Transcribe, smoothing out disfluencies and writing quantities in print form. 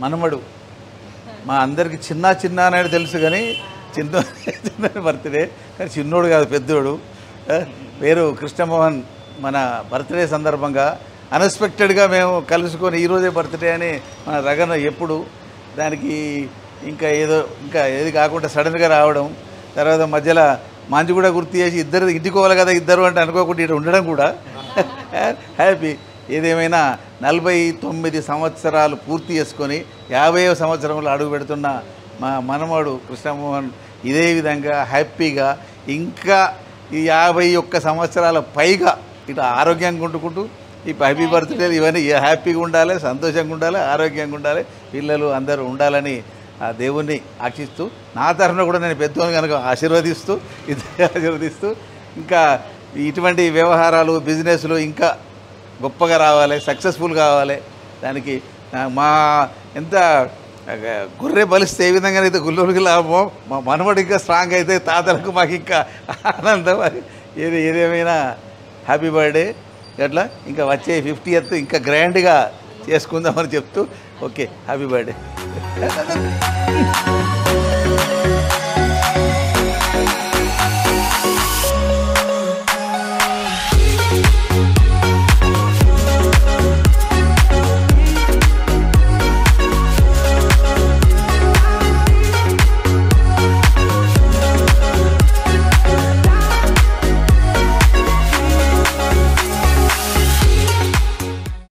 మనమడు మా అందరికి చిన్న అనేది తెలుసు కానీ చిన్న బర్త్డే కానీ చిన్నోడు కాదు పెద్దోడు పేరు కృష్ణమోహన్ మన బర్త్డే సందర్భంగా అన్ఎక్స్పెక్టెడ్గా మేము కలుసుకొని ఈరోజే బర్త్డే అని మన రగన ఎప్పుడు దానికి ఇంకా ఏది కాకుండా సడన్గా రావడం తర్వాత మధ్యలో మంచి కూడా గుర్తు చేసి ఇద్దరు ఇంటికోవాలి కదా ఇద్దరు అంటే అనుకోకుండా ఇటు ఉండడం కూడా హ్యాపీ. ఏదేమైనా 49 సంవత్సరాలు పూర్తి చేసుకొని 50వ సంవత్సరంలో అడుగు పెడుతున్న మా మనమడు కృష్ణమోహన్ ఇదే విధంగా హ్యాపీగా ఇంకా ఈ 51 సంవత్సరాల పైగా ఇటు ఆరోగ్యంగా ఉంటుకుంటూ ఈ హ్యాపీ బర్త్డేలు ఇవన్నీ హ్యాపీగా ఉండాలి, సంతోషంగా ఉండాలి, ఆరోగ్యంగా ఉండాలి, పిల్లలు అందరూ ఉండాలని ఆ దేవుణ్ణి ఆశిస్తూ నా తరఫున కూడా నేను పెద్దోని కనుక ఆశీర్వదిస్తూ ఇంకా ఇటువంటి వ్యవహారాలు బిజినెస్లు ఇంకా గొప్పగా రావాలి, సక్సెస్ఫుల్ కావాలి. దానికి మా ఎంత గొర్రె బలిస్తే ఏ విధంగానైతే గుల్లూరికి లాభమో మా మనవడు ఇంకా స్ట్రాంగ్ అయితే తాతలకు మాకు ఇంకా ఆనందం. ఏదేమైనా హ్యాపీ బర్త్డే. అట్లా ఇంకా వచ్చే 50th ఇంకా గ్రాండ్గా చేసుకుందామని చెప్తూ ఓకే హ్యాపీ బర్త్డే.